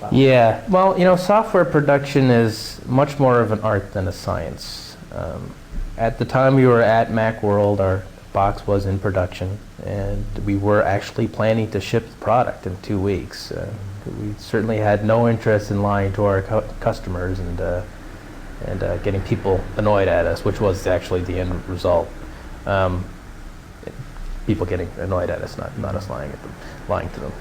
Yeah, well, software production is much more of an art than a science. At the time we were at Macworld, our box was in production, and we were actually planning to ship the product in 2 weeks. We certainly had no interest in lying to our customers and getting people annoyed at us, which was actually the end result. People getting annoyed at us, not us lying to them.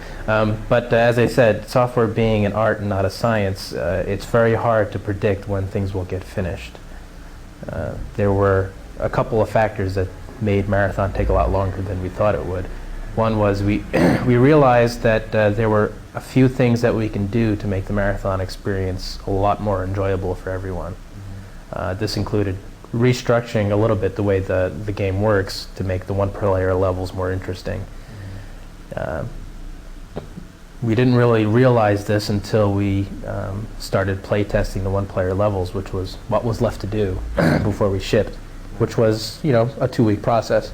But as I said, software being an art and not a science, it's very hard to predict when things will get finished. There were a couple of factors that made Marathon take a lot longer than we thought it would. One was we realized that there were a few things that we can do to make the Marathon experience a lot more enjoyable for everyone. This included restructuring a little bit the way the game works to make the one-player levels more interesting. We didn't really realize this until we started playtesting the one-player levels, which was what was left to do before we shipped, which was, a 2-week process.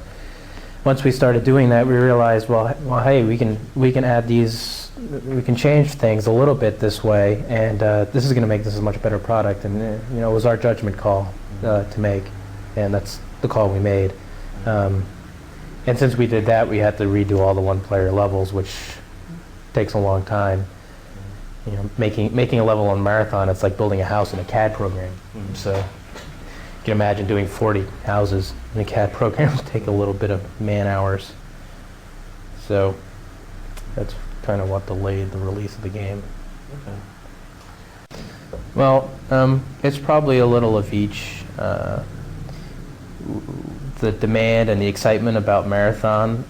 Once we started doing that, we realized, well, hey, we can add these, we can change things a little bit this way, and this is going to make this a much better product. And it was our judgment call to make, and that's the call we made. And since we did that, we had to redo all the one-player levels, which takes a long time. Making a level on Marathon, it's like building a house in a CAD program. So you can imagine doing 40 houses in a CAD program would take a little bit of man hours. So that's kind of what delayed the release of the game. Okay. Well, it's probably a little of each. The demand and the excitement about Marathon,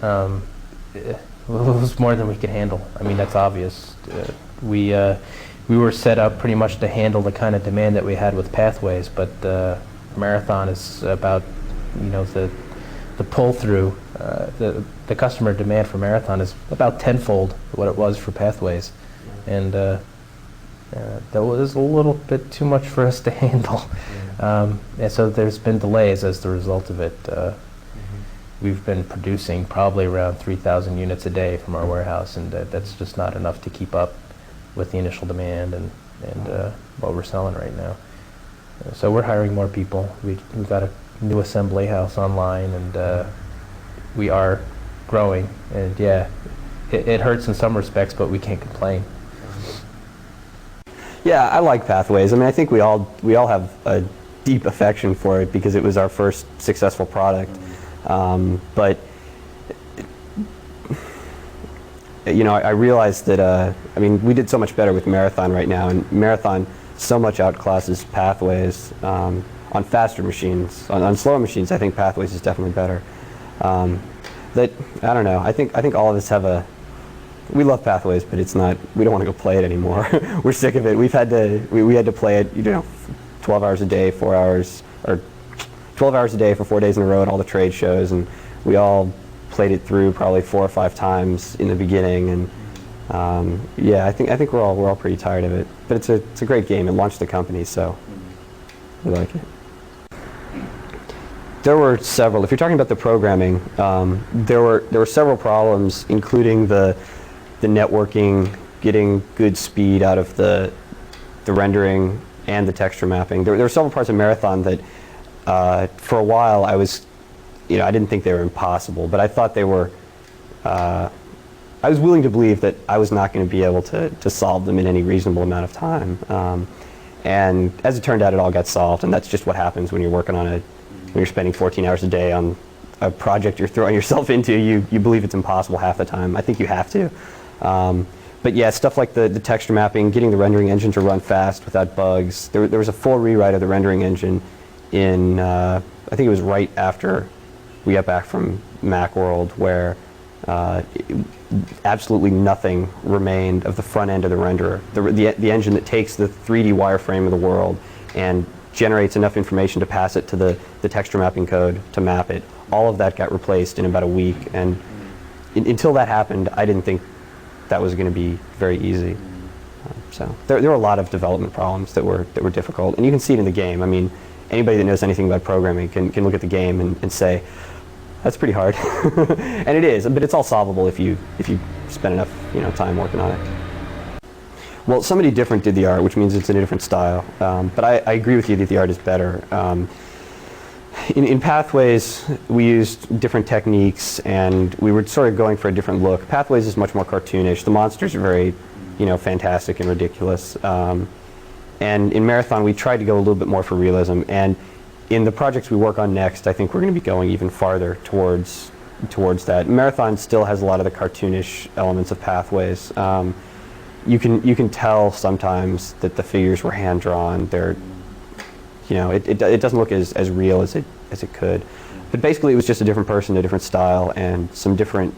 it was more than we could handle. I mean, that's obvious. We were set up pretty much to handle the kind of demand that we had with Pathways, but Marathon is about, the pull-through. The customer demand for Marathon is about tenfold what it was for Pathways, and that was a little bit too much for us to handle. And so there's been delays as the result of it. We've been producing probably around 3,000 units a day from our warehouse, and that's just not enough to keep up with the initial demand and what we're selling right now. So we're hiring more people. We've got a new assembly house online, and we are growing. And yeah, it hurts in some respects, but we can't complain. Yeah, I like Pathways. I mean, I think we all have a deep affection for it because it was our first successful product. But I realized that we did so much better with Marathon right now, and Marathon so much outclasses Pathways on faster machines. On slower machines, I think Pathways is definitely better. I don't know. I think all of us have we love Pathways, but it's not. We don't want to go play it anymore. We're sick of it. We had to play it, 12 hours a day, 4 hours, or 12 hours a day for 4 days in a row at all the trade shows, and we all played it through probably 4 or 5 times in the beginning, and I think we're all pretty tired of it. But it's a great game. It launched the company, so we like it. There were several. If you're talking about the programming, there were several problems, including the networking, getting good speed out of the rendering and the texture mapping. There were several parts of Marathon that for a while I didn't think they were impossible, but I thought they were. I was willing to believe that I was not going to be able to solve them in any reasonable amount of time. And as it turned out, it all got solved, and that's just what happens when you're working on when you're spending 14 hours a day on a project you're throwing yourself into. You believe it's impossible half the time. I think you have to. But yeah, stuff like the texture mapping, getting the rendering engine to run fast without bugs. There was a full rewrite of the rendering engine in, I think it was right after we got back from Macworld, where absolutely nothing remained of the front end of the renderer. The engine that takes the 3D wireframe of the world and generates enough information to pass it to the texture mapping code to map it. All of that got replaced in about a week, and until that happened, I didn't think that was going to be very easy. So there were a lot of development problems that were difficult, and you can see it in the game. I mean, anybody that knows anything about programming can look at the game and say, that's pretty hard. And it is, but it's all solvable if you spend enough time working on it. Well, somebody different did the art, which means it's in a different style. But I agree with you that the art is better. In Pathways, we used different techniques, and we were sort of going for a different look. Pathways is much more cartoonish. The monsters are very, fantastic and ridiculous. And in Marathon, we tried to go a little bit more for realism. And in the projects we work on next, I think we're going to be going even farther towards that. Marathon still has a lot of the cartoonish elements of Pathways. You can tell sometimes that the figures were hand drawn. They're, it doesn't look as real as it could. But basically, it was just a different person, a different style, and some different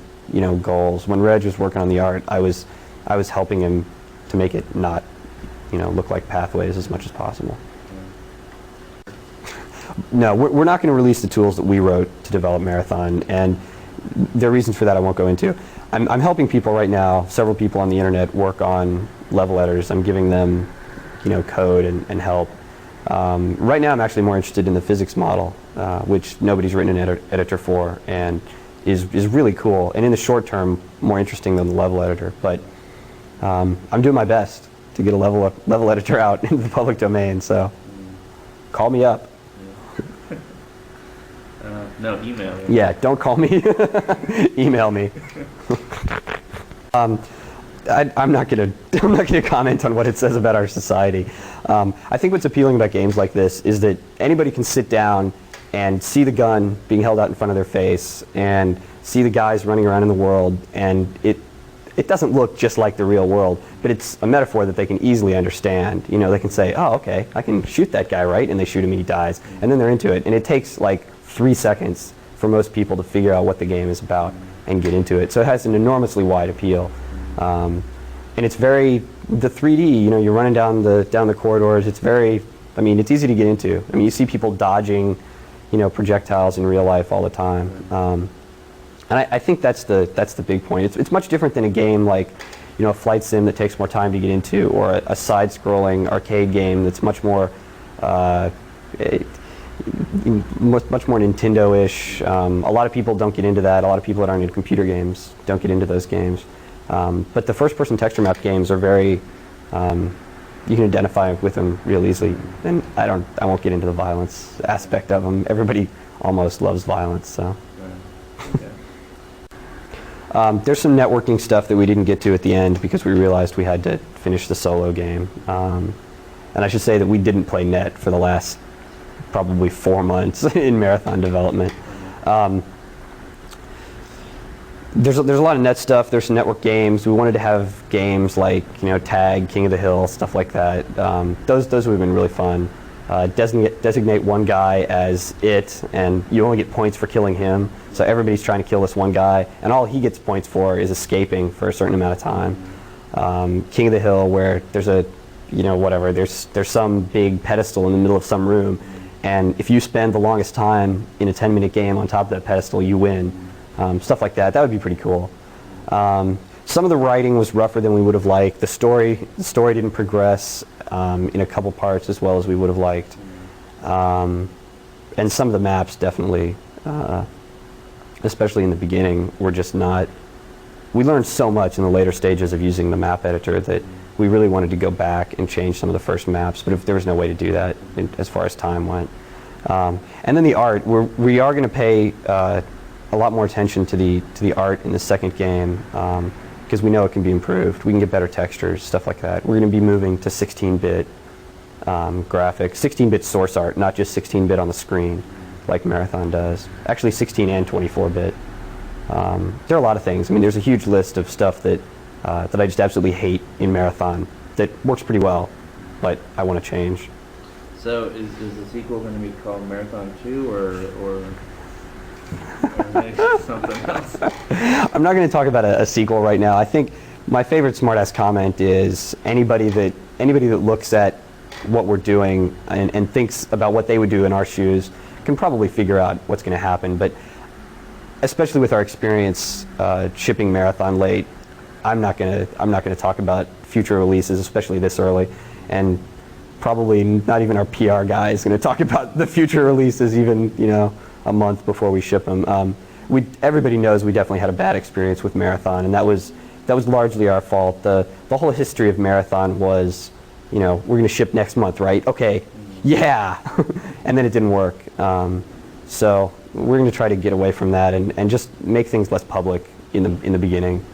goals. When Reg was working on the art, I was helping him to make it not look like Pathways as much as possible. No, we're not going to release the tools that we wrote to develop Marathon, and there are reasons for that I won't go into. I'm helping people right now, several people on the internet, work on level editors. I'm giving them, code and help. Right now I'm actually more interested in the physics model, which nobody's written an editor for, and is really cool, and in the short term, more interesting than the level editor. But I'm doing my best to get a level editor out into the public domain, so call me up. No, email me. Yeah, don't call me. Email me. I'm not gonna comment on what it says about our society. I think what's appealing about games like this is that anybody can sit down and see the gun being held out in front of their face and see the guys running around in the world, and it doesn't look just like the real world, but it's a metaphor that they can easily understand. They can say, oh, okay, I can shoot that guy, right? And they shoot him and he dies, and then they're into it. And it takes like 3 seconds for most people to figure out what the game is about and get into it. So it has an enormously wide appeal. And it's very, the 3D, you're running down the corridors, it's very, it's easy to get into. You see people dodging, projectiles in real life all the time. And I think that's the big point. It's much different than a game like, a flight sim that takes more time to get into, or a side-scrolling arcade game that's much more, much more Nintendo-ish. A lot of people don't get into that. A lot of people that aren't into computer games don't get into those games. But the first-person texture map games are very, you can identify with them real easily. And I won't get into the violence aspect of them. Everybody almost loves violence, so. There's some networking stuff that we didn't get to at the end because we realized we had to finish the solo game. And I should say that we didn't play net for the last probably 4 months in Marathon development. There's a lot of net stuff. There's some network games. We wanted to have games like Tag, King of the Hill, stuff like that. Those would have been really fun. Designate one guy as it, and you only get points for killing him. So everybody's trying to kill this one guy, and all he gets points for is escaping for a certain amount of time. King of the Hill, where there's a, whatever, there's some big pedestal in the middle of some room, and if you spend the longest time in a 10-minute game on top of that pedestal, you win. Stuff like that. That would be pretty cool. Some of the writing was rougher than we would have liked. The story didn't progress in a couple parts as well as we would have liked. And some of the maps definitely, especially in the beginning, were just not... We learned so much in the later stages of using the map editor that we really wanted to go back and change some of the first maps, but if there was no way to do that as far as time went. And then the art. We are going to pay a lot more attention to the art in the second game, because we know it can be improved. We can get better textures, stuff like that. We're going to be moving to 16-bit graphics, 16-bit source art, not just 16-bit on the screen like Marathon does. Actually 16 and 24-bit. There are a lot of things. There's a huge list of stuff that I just absolutely hate in Marathon that works pretty well, but I want to change. So is the sequel going to be called Marathon 2 or something else? I'm not going to talk about a sequel right now. I think my favorite smartass comment is anybody that looks at what we're doing and thinks about what they would do in our shoes can probably figure out what's going to happen. But especially with our experience shipping Marathon late, I'm not going to talk about future releases, especially this early, and probably not even our PR guy is going to talk about the future releases even a month before we ship them. Everybody knows we definitely had a bad experience with Marathon, and that was that was largely our fault. The whole history of Marathon was, you know, we're going to ship next month, right? Okay, yeah, and then it didn't work. So we're going to try to get away from that and just make things less public in the beginning.